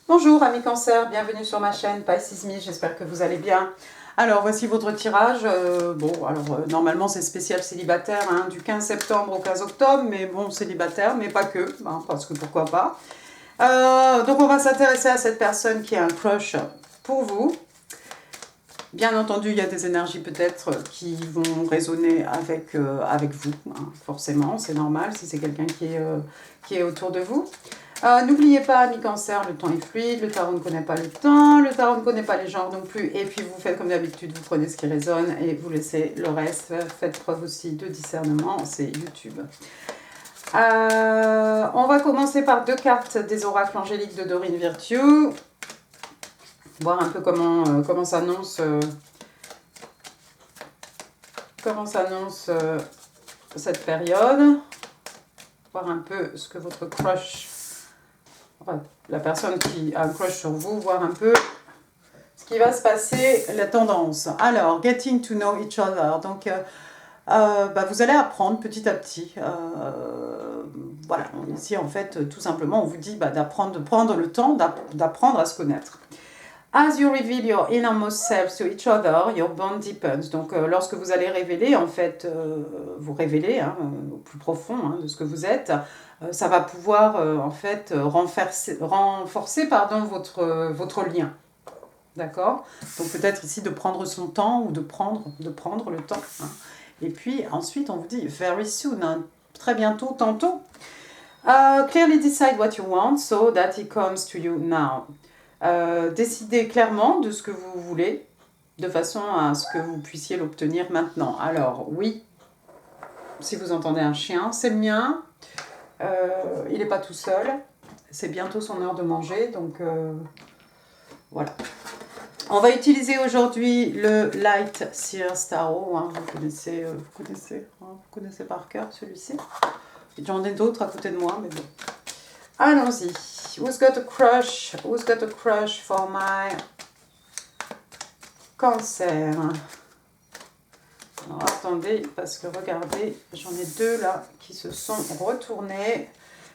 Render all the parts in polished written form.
Bonjour amis cancer, bienvenue sur ma chaîne Pisces Me, j'espère que vous allez bien. Alors voici votre tirage. Normalement c'est spécial célibataire hein, du 15 septembre au 15 octobre, mais bon célibataire, mais pas que, hein, parce que pourquoi pas. Donc on va s'intéresser à cette personne qui a un crush pour vous. Bien entendu, il y a des énergies peut-être qui vont résonner avec vous, hein, forcément, c'est normal si c'est quelqu'un qui est autour de vous. N'oubliez pas, amis cancer, le temps est fluide, le tarot ne connaît pas le temps, le tarot ne connaît pas les genres non plus, et puis vous faites comme d'habitude, vous prenez ce qui résonne et vous laissez le reste. Faites preuve aussi de discernement, c'est YouTube. On va commencer par deux cartes des oracles angéliques de Dorine Virtue. Voir un peu comment s'annonce cette période. Voir un peu ce que votre crush, la personne qui a un crush sur vous, voir un peu ce qui va se passer, la tendance. Alors, getting to know each other. Donc, vous allez apprendre petit à petit. Voilà, ici en fait, tout simplement, on vous dit de prendre le temps d'apprendre à se connaître. As you reveal your innermost selves to each other, your bond deepens. Donc, lorsque vous allez révéler, en fait, vous révélez hein, au plus profond hein, de ce que vous êtes, ça va pouvoir, en fait, renforcer votre lien. D'accord? Donc, peut-être ici de prendre son temps ou de prendre le temps. Hein. Et puis, ensuite, on vous dit very soon, hein, très bientôt, tantôt. Clearly decide what you want so that it comes to you now. Décidez clairement de ce que vous voulez, de façon à ce que vous puissiez l'obtenir maintenant. Alors, oui, si vous entendez un chien, c'est le mien. Il n'est pas tout seul. C'est bientôt son heure de manger, donc voilà. On va utiliser aujourd'hui le Light Seers Tarot. Hein, vous connaissez par cœur celui-ci. J'en ai d'autres à côté de moi, mais bon. Allons-y. Who's got a crush? Who's got a crush for my cancer? Alors, attendez, parce que regardez, j'en ai deux là qui se sont retournés.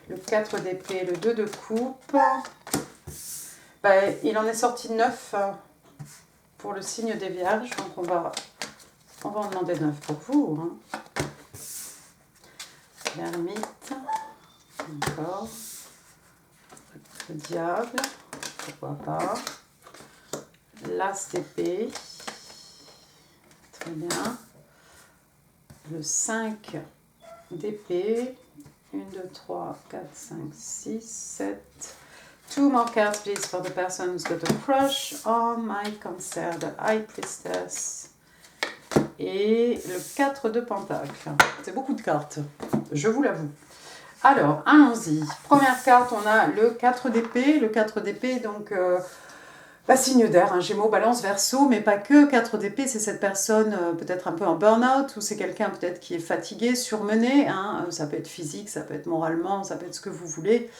Le 4 d'épée, le 2 de coupe. Il en est sorti 9 pour le signe des vierges. Donc, on va en demander 9 pour vous. Hein. L'ermite. Encore. Le diable, pourquoi pas. L'as d'épée, très bien. Le 5 d'épée, 1, 2, 3, 4, 5, 6, 7. Two more cards, please, for the person who's got a crush on my cancer, the High Priestess. Et le 4 de Pentacle. C'est beaucoup de cartes, je vous l'avoue. Alors, allons-y. Première carte, on a le 4 d'épée. Le 4 d'épée, donc, signe d'air, hein, Gémeaux, Balance, Verseau, mais pas que. 4 d'épée, c'est cette personne peut-être un peu en burn-out, ou c'est quelqu'un peut-être qui est fatigué, surmené. Hein, ça peut être physique, ça peut être moralement, ça peut être ce que vous voulez.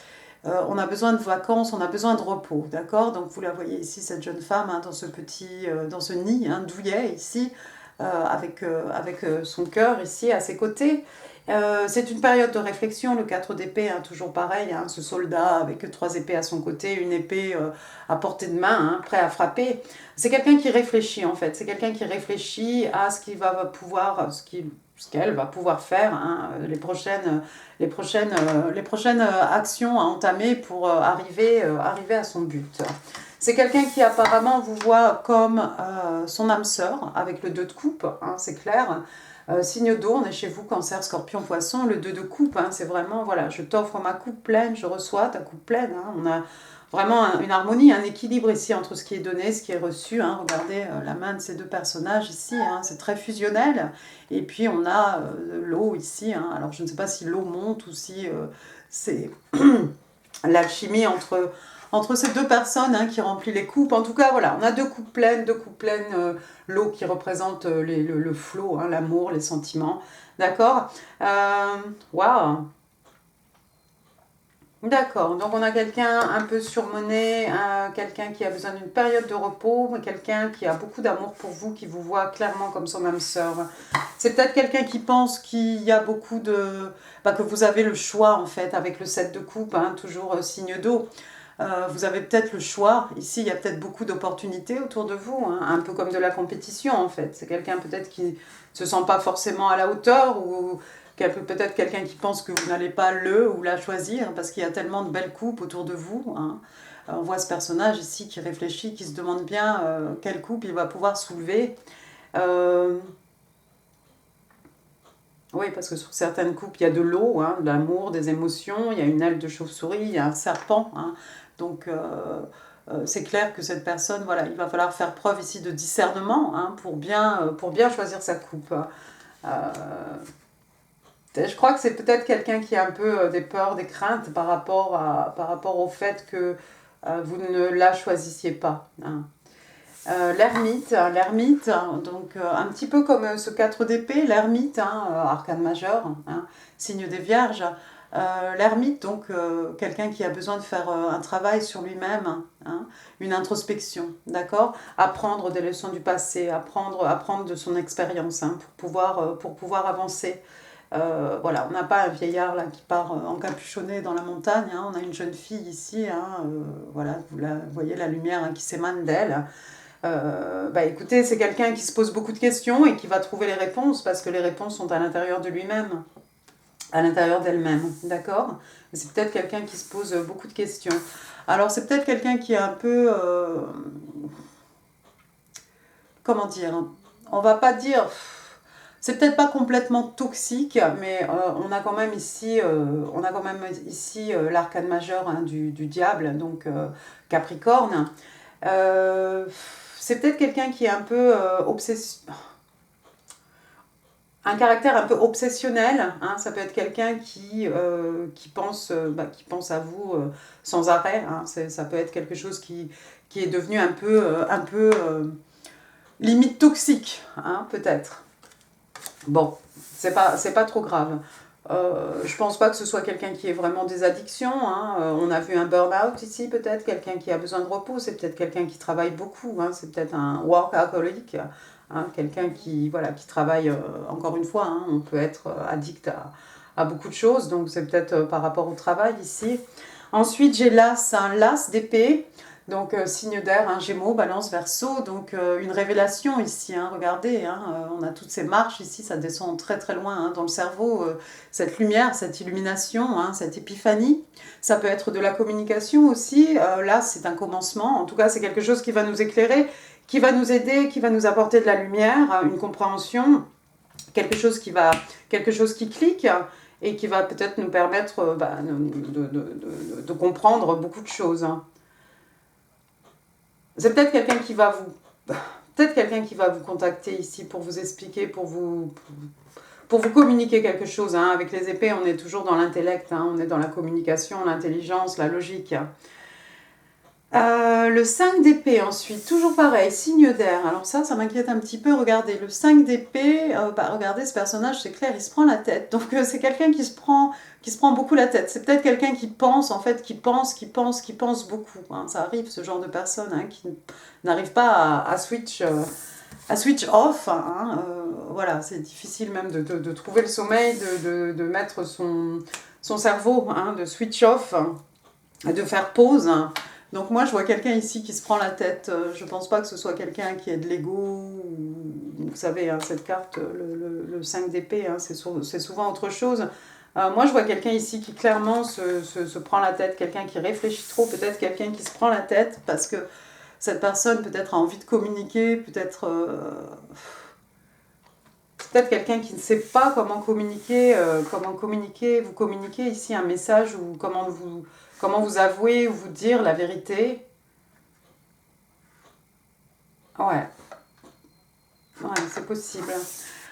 On a besoin de vacances, on a besoin de repos, d'accord? Donc, vous la voyez ici, cette jeune femme, hein, dans ce nid, hein, douillet, ici, avec son cœur, ici, à ses côtés. C'est une période de réflexion, le 4 d'épée, hein, toujours pareil, hein, ce soldat avec 3 épées à son côté, une épée à portée de main, hein, prêt à frapper. C'est quelqu'un qui réfléchit en fait, c'est quelqu'un qui réfléchit à ce qu'il va pouvoir, ce qu'elle va pouvoir faire, hein, les prochaines actions à entamer pour arriver à son but. C'est quelqu'un qui apparemment vous voit comme son âme sœur, avec le 2 de coupe, hein, c'est clair. Signe d'eau, on est chez vous, Cancer, Scorpion, Poisson, le 2 de coupe, hein, c'est vraiment, voilà, je t'offre ma coupe pleine, je reçois ta coupe pleine, hein, on a vraiment une harmonie, un équilibre ici entre ce qui est donné, ce qui est reçu, hein, regardez la main de ces deux personnages ici, hein, c'est très fusionnel, et puis on a l'eau ici, hein, alors je ne sais pas si l'eau monte ou si c'est l'alchimie entre ces deux personnes hein, qui remplit les coupes. En tout cas, voilà, on a deux coupes pleines, l'eau qui représente le flot, hein, l'amour, les sentiments. D'accord. Waouh. D'accord, donc on a quelqu'un un peu surmené, quelqu'un qui a besoin d'une période de repos, mais quelqu'un qui a beaucoup d'amour pour vous, qui vous voit clairement comme son âme sœur. C'est peut-être quelqu'un qui pense qu'il y a que vous avez le choix en fait, avec le 7 de coupe, hein, toujours signe d'eau. Vous avez peut-être le choix. Ici, il y a peut-être beaucoup d'opportunités autour de vous, hein, un peu comme de la compétition en fait. C'est quelqu'un peut-être qui ne se sent pas forcément à la hauteur ou peut-être quelqu'un qui pense que vous n'allez pas le ou la choisir parce qu'il y a tellement de belles coupes autour de vous, hein. On voit ce personnage ici qui réfléchit, qui se demande bien quelle coupe il va pouvoir soulever. Oui, parce que sur certaines coupes, il y a de l'eau, hein, de l'amour, des émotions, il y a une aile de chauve-souris, il y a un serpent, hein. Donc, c'est clair que cette personne, voilà, il va falloir faire preuve ici de discernement, hein, pour bien choisir sa coupe. Je crois que c'est peut-être quelqu'un qui a un peu des peurs, des craintes par rapport au fait que vous ne la choisissiez pas, hein. L'ermite, donc un petit peu comme ce 4 d'épée, l'ermite, hein, arcane majeur, hein, signe des vierges. L'ermite, donc quelqu'un qui a besoin de faire un travail sur lui-même, hein, une introspection, d'accord. Apprendre des leçons du passé, apprendre de son expérience, hein, pour pouvoir avancer. Voilà, on n'a pas un vieillard là qui part encapuchonné dans la montagne, hein, on a une jeune fille ici, hein, voilà, vous voyez la lumière, hein, qui s'émane d'elle. Écoutez, c'est quelqu'un qui se pose beaucoup de questions et qui va trouver les réponses parce que les réponses sont à l'intérieur de lui-même, à l'intérieur d'elle-même, d'accord. C'est peut-être quelqu'un qui se pose beaucoup de questions. Alors c'est peut-être quelqu'un qui est un peu... comment dire, on va pas dire... C'est peut-être pas complètement toxique, mais on a quand même ici, l'arcane majeur, hein, du diable, donc Capricorne. C'est peut-être quelqu'un qui est un peu un caractère un peu obsessionnel, hein. Ça peut être quelqu'un qui pense à vous sans arrêt, hein. Ça peut être quelque chose qui est devenu un peu limite toxique, hein, peut-être. Bon, c'est pas trop grave. Je pense pas que ce soit quelqu'un qui ait vraiment des addictions, hein. On a vu un burn-out ici, peut-être quelqu'un qui a besoin de repos, c'est peut-être quelqu'un qui travaille beaucoup, hein. C'est peut-être un workaholic, hein, quelqu'un qui travaille, encore une fois, hein, on peut être addict à beaucoup de choses, donc c'est peut-être par rapport au travail ici. Ensuite, j'ai l'as, un l'as d'épée. Donc signe d'air, hein, Gémeaux, Balance, Verseau, donc une révélation ici, hein, regardez, hein, on a toutes ces marches ici, ça descend très très loin, hein, dans le cerveau, cette lumière, cette illumination, hein, cette épiphanie. Ça peut être de la communication aussi, là c'est un commencement, en tout cas c'est quelque chose qui va nous éclairer, qui va nous aider, qui va nous apporter de la lumière, une compréhension, quelque chose qui clique et qui va peut-être nous permettre de comprendre beaucoup de choses, hein. C'est peut-être quelqu'un qui va vous contacter ici pour vous expliquer, pour vous communiquer quelque chose, hein. Avec les épées, on est toujours dans l'intellect, hein. On est dans la communication, l'intelligence, la logique. Le 5 d'épée ensuite, toujours pareil, signe d'air. Alors ça m'inquiète un petit peu. Regardez, le 5 d'épée, regardez ce personnage, c'est clair, il se prend la tête. Donc c'est quelqu'un qui se prend beaucoup la tête. C'est peut-être quelqu'un qui pense, en fait, qui pense beaucoup, hein. Ça arrive, ce genre de personne, hein, qui n'arrive pas à switch off, hein. Voilà, c'est difficile même de trouver le sommeil, de mettre son cerveau, hein, de switch off, hein, de faire pause, hein. Donc moi, je vois quelqu'un ici qui se prend la tête. Je ne pense pas que ce soit quelqu'un qui ait de l'ego. Vous savez, hein, cette carte, le 5 d'épée, hein, c'est souvent autre chose. Moi, je vois quelqu'un ici qui clairement se prend la tête, quelqu'un qui réfléchit trop, peut-être quelqu'un qui se prend la tête parce que cette personne peut-être a envie de communiquer, peut-être quelqu'un qui ne sait pas comment communiquer, vous communiquer ici un message ou comment vous avouer ou vous dire la vérité. Ouais, c'est possible.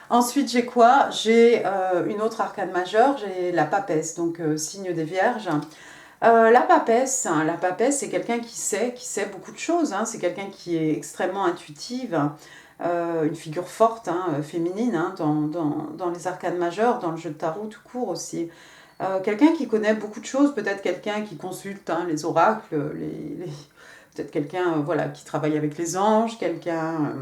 Ensuite, j'ai quoi? J'ai une autre arcane majeure, j'ai la papesse, donc signe des vierges. La papesse, c'est quelqu'un qui sait beaucoup de choses, hein. C'est quelqu'un qui est extrêmement intuitive, une figure forte, hein, féminine, hein, dans les arcanes majeures, dans le jeu de tarot tout court aussi. Quelqu'un qui connaît beaucoup de choses, peut-être quelqu'un qui consulte, hein, les oracles, peut-être quelqu'un qui travaille avec les anges, quelqu'un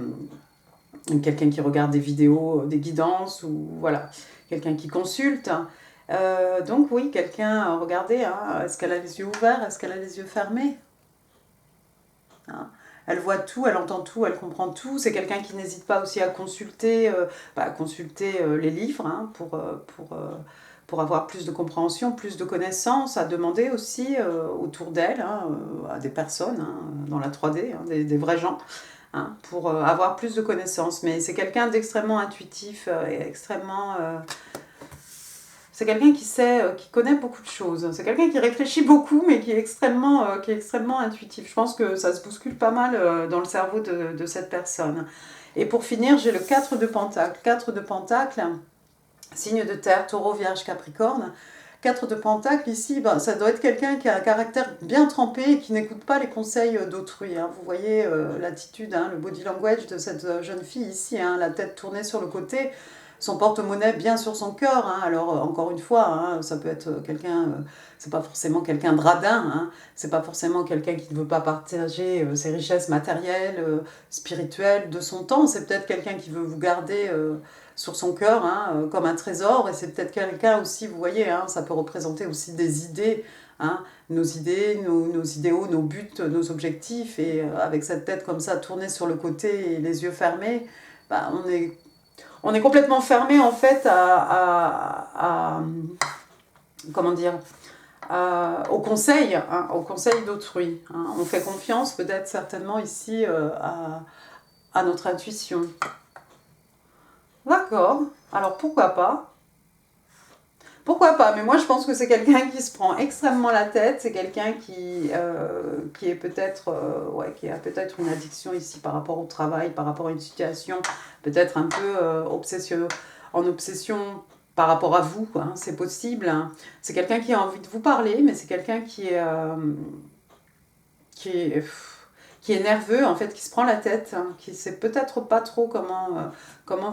qui regarde des vidéos, des guidances, ou voilà, quelqu'un qui consulte. Donc oui, quelqu'un, regardez, hein, est-ce qu'elle a les yeux ouverts, est-ce qu'elle a les yeux fermés, hein? Elle voit tout, elle entend tout, elle comprend tout. C'est quelqu'un qui n'hésite pas aussi à consulter les livres, hein, pour avoir plus de compréhension, plus de connaissances, à demander aussi autour d'elle, hein, à des personnes, hein, dans la 3D, hein, des vrais gens, hein, pour avoir plus de connaissances. Mais c'est quelqu'un d'extrêmement intuitif et extrêmement... c'est quelqu'un qui sait, qui connaît beaucoup de choses. C'est quelqu'un qui réfléchit beaucoup, mais qui est extrêmement intuitif. Je pense que ça se bouscule pas mal dans le cerveau de cette personne. Et pour finir, j'ai le 4 de Pentacle. 4 de Pentacle, signe de terre, taureau, vierge, capricorne. 4 de Pentacle, ici, ben, ça doit être quelqu'un qui a un caractère bien trempé et qui n'écoute pas les conseils d'autrui, hein. Vous voyez l'attitude, hein, le body language de cette jeune fille ici, hein, la tête tournée sur le côté, son porte-monnaie bien sur son cœur, hein. Alors encore une fois, hein, ça peut être quelqu'un, c'est pas forcément quelqu'un de radin, hein, c'est pas forcément quelqu'un qui ne veut pas partager ses richesses matérielles, spirituelles de son temps, c'est peut-être quelqu'un qui veut vous garder sur son cœur, hein, comme un trésor, et c'est peut-être quelqu'un aussi, vous voyez, hein, ça peut représenter aussi des idées, hein, nos idées, nos idéaux, nos buts, nos objectifs, et avec cette tête comme ça tournée sur le côté et les yeux fermés, bah, on est complètement fermé en fait comment dire, au conseil d'autrui, hein. On fait confiance peut-être certainement ici à notre intuition. D'accord, alors pourquoi pas? Pourquoi pas? Mais moi je pense que c'est quelqu'un qui se prend extrêmement la tête, c'est quelqu'un qui est peut-être, ouais, qui a peut-être une addiction ici par rapport au travail, par rapport à une situation, peut-être un peu en obsession par rapport à vous, hein, c'est possible, hein. C'est quelqu'un qui a envie de vous parler, mais c'est quelqu'un qui est, qui est nerveux, en fait, qui se prend la tête, hein, qui sait peut-être pas trop comment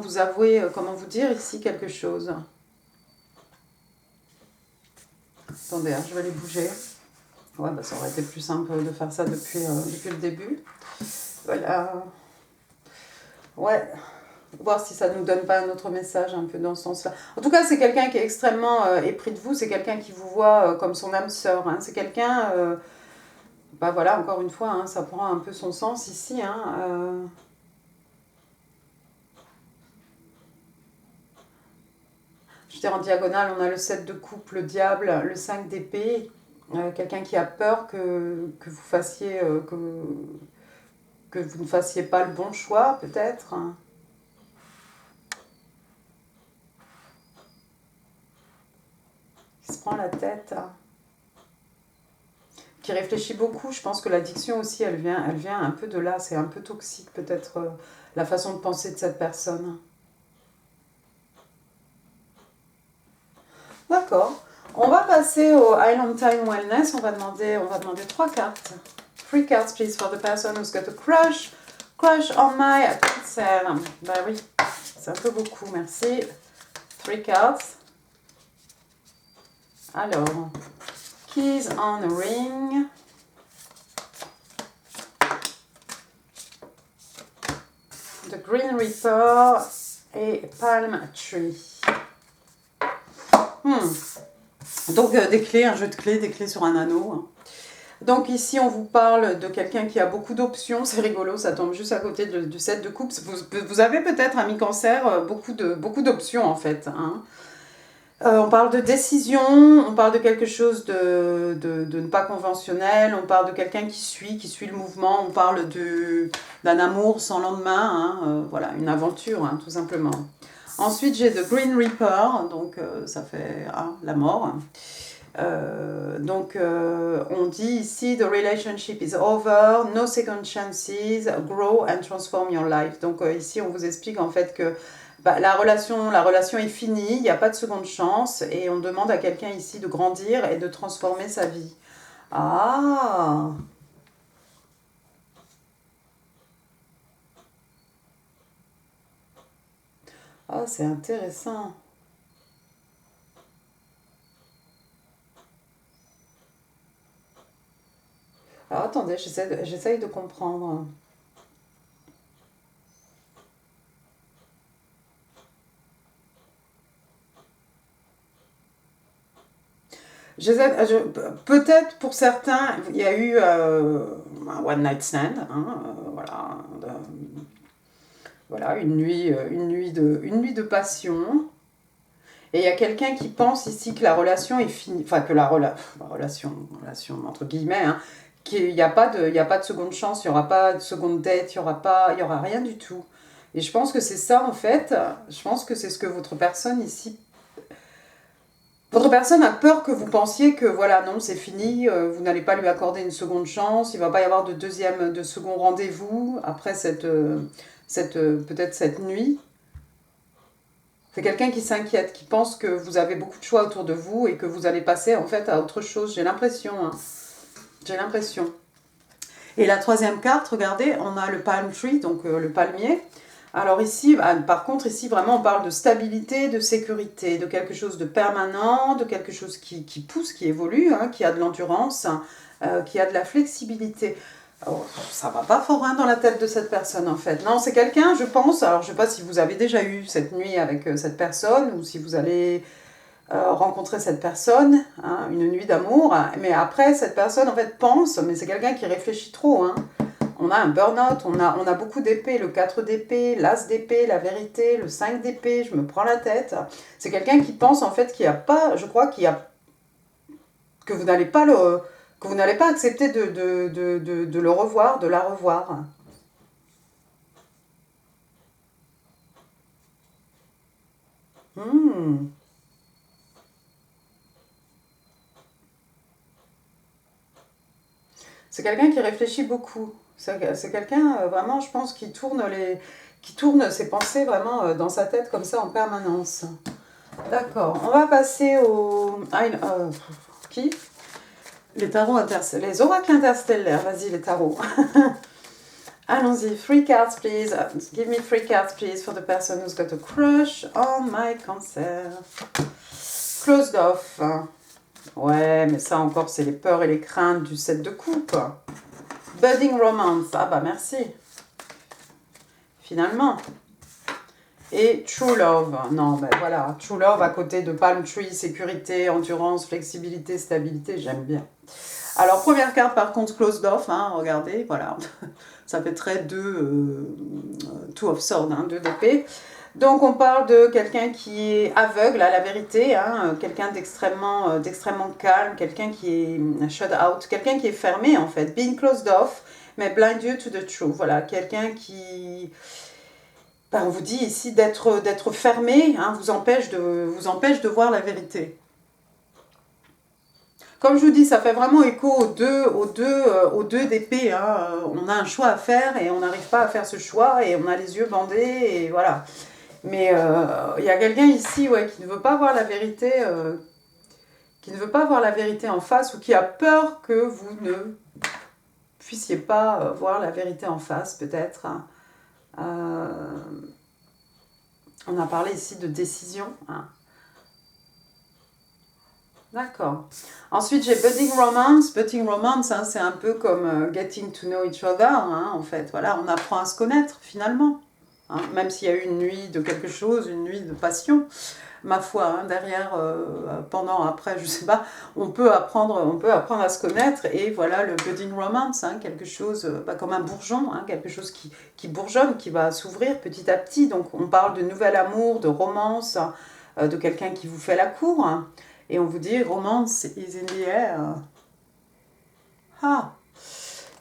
vous avouer, comment vous dire ici quelque chose. Attendez, hein, je vais les bouger. Ouais, bah, ça aurait été plus simple de faire ça depuis le début. Voilà. Ouais. Voir si ça ne nous donne pas un autre message un peu dans ce sens-là. En tout cas, c'est quelqu'un qui est extrêmement épris de vous. C'est quelqu'un qui vous voit comme son âme sœur, hein. C'est quelqu'un... bah voilà, encore une fois, hein, ça prend un peu son sens ici, hein. Je veux dire, en diagonale, on a le 7 de coupe, le diable, le 5 d'épée. Quelqu'un qui a peur que vous fassiez... que vous ne fassiez pas le bon choix, peut-être, hein. Qui se prend la tête, hein. Qui réfléchit beaucoup. Je pense que l'addiction aussi, elle vient un peu de là. C'est un peu toxique, peut-être, la façon de penser de cette personne. D'accord. On va passer au Island Time Wellness. On va demander 3 cartes. 3 cards, please, for the person who's got a crush. Crush on my cancer. Bah oui, c'est un peu beaucoup, merci. 3 cards. Alors, keys on a ring. The Green Reaper et Palm Tree. Donc des clés, un jeu de clés, des clés sur un anneau, hein. Donc ici on vous parle de quelqu'un qui a beaucoup d'options, c'est rigolo, ça tombe juste à côté du 7 de coupe. Vous avez peut-être, ami cancer, beaucoup d'options en fait, hein. On parle de décision, on parle de quelque chose de ne pas conventionnel, on parle de quelqu'un qui suit le mouvement, on parle d'un amour sans lendemain, hein, voilà, une aventure, hein, tout simplement. Ensuite, j'ai The Green Reaper, donc ça fait la mort. On dit ici, the relationship is over, no second chances, grow and transform your life. Donc ici, on vous explique en fait que bah, la relation est finie, il n'y a pas de seconde chance, et on demande à quelqu'un ici de grandir et de transformer sa vie. Ah! Ah, c'est intéressant. Alors attendez, j'essaye de comprendre. Peut-être pour certains, il y a eu un one night stand, hein, voilà, voilà, une nuit de passion. Et il y a quelqu'un qui pense ici que la relation est finie, enfin que la relation entre guillemets, hein, qu'il n'y a pas de seconde chance, il n'y aura pas de seconde date, il y aura rien du tout. Et je pense que c'est ça en fait, je pense que c'est ce que votre personne ici. Votre personne a peur que vous pensiez que voilà, non, c'est fini, vous n'allez pas lui accorder une seconde chance, il ne va pas y avoir de second rendez-vous après peut-être cette nuit. C'est quelqu'un qui s'inquiète, qui pense que vous avez beaucoup de choix autour de vous et que vous allez passer en fait à autre chose. J'ai l'impression, hein. J'ai l'impression. Et la troisième carte, regardez, on a le palm tree, donc le palmier. Alors ici, par contre, ici vraiment on parle de stabilité, de sécurité, de quelque chose de permanent, de quelque chose qui pousse, qui évolue, hein, qui a de l'endurance, qui a de la flexibilité. Oh, ça va pas fort hein, dans la tête de cette personne en fait. Non, c'est quelqu'un, je pense, alors je sais pas si vous avez déjà eu cette nuit avec cette personne ou si vous allez rencontrer cette personne, hein, une nuit d'amour, mais après cette personne en fait pense, mais c'est quelqu'un qui réfléchit trop. Hein. On a un burn-out, on a beaucoup d'épées, le 4 d'épée, l'as d'épée, la vérité, le 5 d'épée, je me prends la tête. C'est quelqu'un qui pense en fait qu'il n'y a pas, je crois qu'il y a, que vous n'allez pas accepter de le revoir, de la revoir. C'est quelqu'un qui réfléchit beaucoup. C'est quelqu'un, vraiment, je pense, qui tourne ses pensées vraiment dans sa tête comme ça en permanence. D'accord. On va passer au... qui Les tarots les oracles interstellaires. Vas-y, les tarots. Allons-y. 3 cards, please. Give me 3 cards, please, for the person who's got a crush on my Cancer. Closed off. Ouais, mais ça encore, c'est les peurs et les craintes du 7 de coupe. Budding romance. Ah bah merci. Finalement. Et true love. Non, ben voilà. True love à côté de palm tree, sécurité, endurance, flexibilité, stabilité. J'aime bien. Alors, première carte, par contre, closed off. Hein, regardez, voilà. Ça fait très two of swords, hein, 2 d'épée. Donc on parle de quelqu'un qui est aveugle à la vérité, hein, quelqu'un d'extrêmement calme, quelqu'un qui est shut out, quelqu'un qui est fermé en fait, being closed off, mais blind you to the truth. Voilà, quelqu'un qui, on vous dit ici d'être fermé, hein, vous empêche de voir la vérité. Comme je vous dis, ça fait vraiment écho aux deux d'épée. Hein. On a un choix à faire et on n'arrive pas à faire ce choix et on a les yeux bandés et voilà. Mais il y a quelqu'un ici ouais, qui ne veut pas voir la vérité, en face ou qui a peur que vous ne puissiez pas voir la vérité en face, peut-être. On a parlé ici de décision. Hein. D'accord. Ensuite, j'ai budding romance. Budding romance, hein, c'est un peu comme getting to know each other, hein, en fait. Voilà, on apprend à se connaître, finalement. Hein, même s'il y a eu une nuit de quelque chose, une nuit de passion, ma foi, hein, derrière, pendant, après, je sais pas, on peut apprendre à se connaître et voilà le budding romance, hein, quelque chose comme un bourgeon, hein, quelque chose qui bourgeonne, qui va s'ouvrir petit à petit. Donc on parle de nouvel amour, de romance, de quelqu'un qui vous fait la cour, hein, et on vous dit romance is in the air. Ah,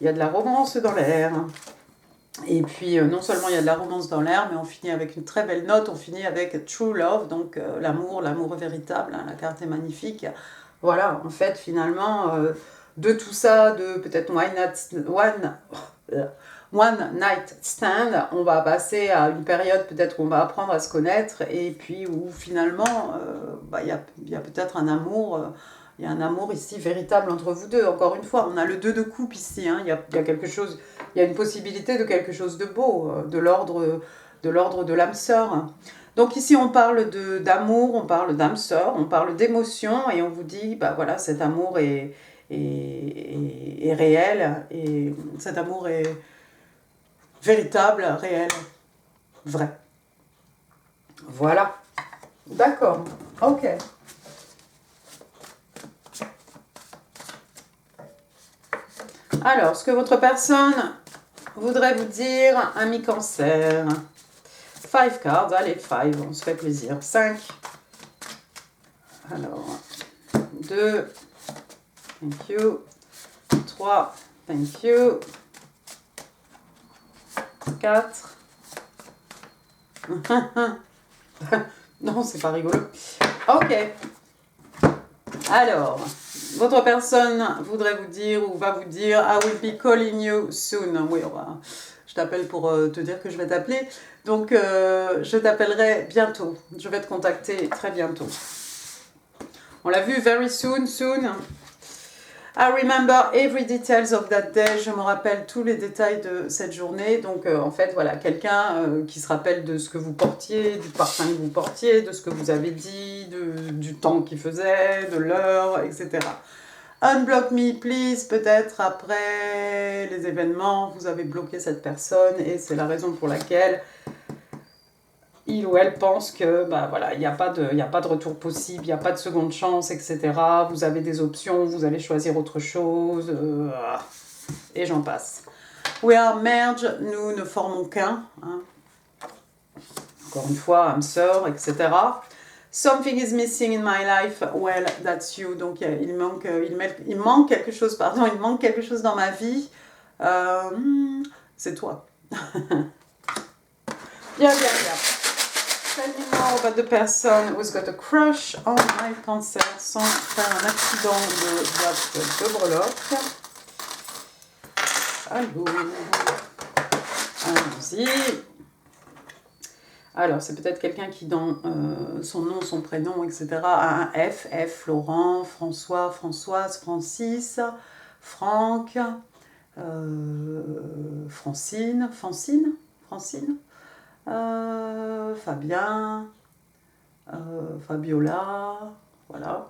il y a de la romance dans l'air. Et puis, non seulement il y a de la romance dans l'air, mais on finit avec une très belle note, on finit avec True Love, donc l'amour véritable, hein, la carte est magnifique. Voilà, en fait, finalement, de tout ça, de peut-être One Night Stand, on va passer à une période peut-être où on va apprendre à se connaître, et puis où finalement, il y a peut-être un amour... il y a un amour ici véritable entre vous deux. Encore une fois, on a le 2 de coupe ici. Hein. Il y a quelque chose, il y a une possibilité de quelque chose de beau, de l'ordre de l'âme sœur. Donc ici, on parle d'amour, on parle d'âme sœur, on parle d'émotion et on vous dit, bah voilà, cet amour est réel et cet amour est véritable, réel, vrai. Voilà. D'accord. Ok. Alors, ce que votre personne voudrait vous dire, ami Cancer. 5 cards, allez, 5, on se fait plaisir. 5. Alors, 2. Thank you. 3. Thank you. 4. Non, c'est pas rigolo. Ok. Alors, votre personne voudrait vous dire ou va vous dire I will be calling you soon. Oui, je t'appelle pour te dire que je vais t'appeler. Donc, je t'appellerai bientôt. Je vais te contacter très bientôt. On l'a vu, very soon, soon. I remember every details of that day. Je me rappelle tous les détails de cette journée. Donc, en fait, voilà, quelqu'un qui se rappelle de ce que vous portiez, du parfum que vous portiez, de ce que vous avez dit, du temps qu'il faisait, de l'heure, etc. Unblock me, please. Peut-être après les événements, vous avez bloqué cette personne et c'est la raison pour laquelle il ou elle pense que bah voilà, il n'y a pas de retour possible, il n'y a pas de seconde chance, etc. Vous avez des options, vous allez choisir autre chose, et j'en passe. We are merged, nous ne formons qu'un. Hein. Encore une fois, âme sœur, etc. Something is missing in my life, well, that's you. Donc il manque quelque chose, pardon, il manque quelque chose dans ma vie. C'est toi. Bien. Tell me more about the person who's got a crush on my Cancer sans faire un accident de breloque. Allons-y. Alors, c'est peut-être quelqu'un qui, dans son nom, son prénom, etc., a un F. F, Laurent, François, Françoise, Francis, Franck, Francine, Fabien, Fabiola, voilà.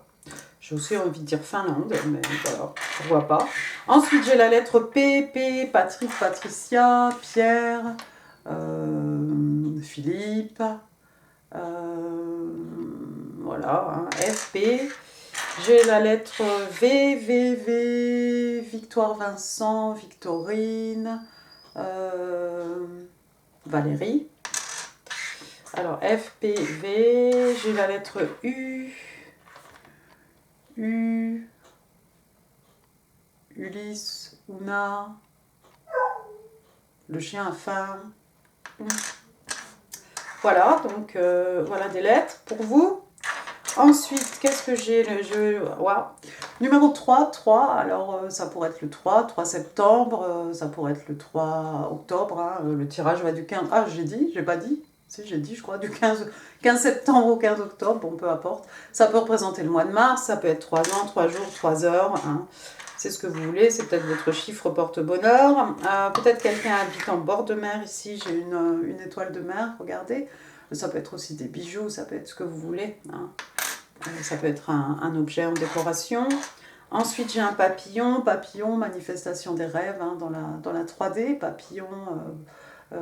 J'ai aussi envie de dire Finlande, mais voilà, pourquoi pas. Ensuite, j'ai la lettre P, Patrick, Patricia, Pierre, Philippe, voilà, hein, FP. J'ai la lettre V, Victoire, Vincent, Victorine, Valérie. Alors, FPV, j'ai la lettre U, Ulysse, Una, le chien à faim. Voilà, donc voilà des lettres pour vous. Ensuite, qu'est-ce que j'ai le jeu wow. Numéro 3, alors ça pourrait être le 3 septembre, ça pourrait être le 3 octobre, hein, le tirage va du 15, j'ai pas dit, si j'ai dit je crois, du 15 septembre au 15 octobre, bon peu importe, ça peut représenter le mois de mars, ça peut être 3 ans, 3 jours, 3 heures, hein. C'est ce que vous voulez, c'est peut-être votre chiffre porte-bonheur, peut-être quelqu'un habite en bord de mer ici, j'ai une étoile de mer, regardez, ça peut être aussi des bijoux, ça peut être ce que vous voulez, hein. Ça peut être un objet en décoration. Ensuite, j'ai un papillon, manifestation des rêves hein, dans la 3D, papillon,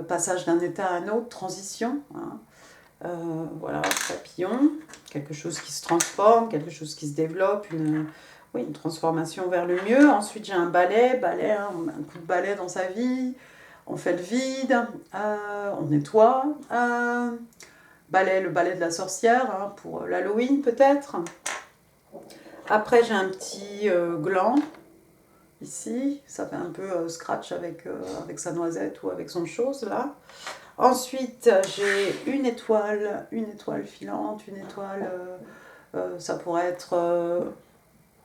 passage d'un état à un autre, transition. Hein. Voilà, papillon, quelque chose qui se transforme, quelque chose qui se développe, une transformation vers le mieux. Ensuite, j'ai un balai, hein, un coup de balai dans sa vie, on fait le vide, on nettoie. Le balai de la sorcière, hein, pour l'Halloween peut-être. Après, j'ai un petit gland, ici. Ça fait un peu scratch avec sa noisette ou avec son chose, là. Ensuite, j'ai une étoile filante, une étoile... ça pourrait être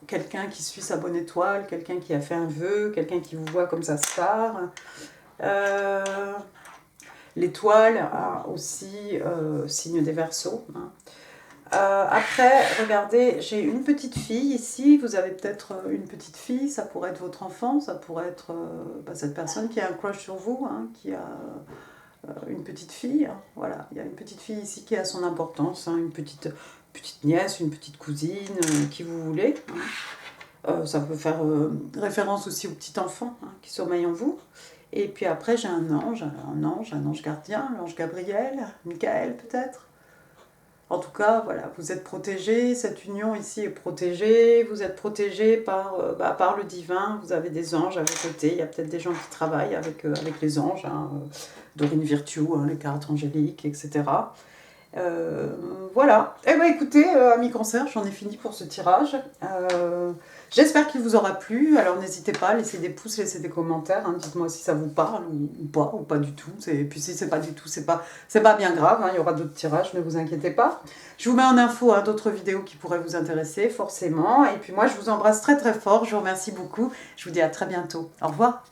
quelqu'un qui suit sa bonne étoile, quelqu'un qui a fait un vœu, quelqu'un qui vous voit comme sa star. L'étoile a aussi signe des Verseaux. Hein. Après, regardez, j'ai une petite fille ici. Vous avez peut-être une petite fille, ça pourrait être votre enfant, ça pourrait être cette personne qui a un crush sur vous, hein, qui a une petite fille. Hein. Voilà, il y a une petite fille ici qui a son importance, hein, une petite nièce, une petite cousine, qui vous voulez. Hein. Ça peut faire référence aussi au petit enfant hein, qui sommeille en vous. Et puis après, j'ai un ange gardien, l'ange Gabriel, Michael peut-être. En tout cas, voilà, vous êtes protégés, cette union ici est protégée, vous êtes protégés par le divin, vous avez des anges à vos côtés, il y a peut-être des gens qui travaillent avec les anges, hein, Dorine Virtue, hein, les cartes angéliques, etc. Voilà. Eh bien écoutez, amis cancer, j'en ai fini pour ce tirage. J'espère qu'il vous aura plu. Alors n'hésitez pas, laissez des pouces, laissez des commentaires. Hein. Dites-moi si ça vous parle ou pas du tout. Et puis si c'est pas du tout, c'est pas bien grave. Hein. Il y aura d'autres tirages, ne vous inquiétez pas. Je vous mets en info hein, d'autres vidéos qui pourraient vous intéresser, forcément. Et puis moi, je vous embrasse très très fort. Je vous remercie beaucoup. Je vous dis à très bientôt. Au revoir.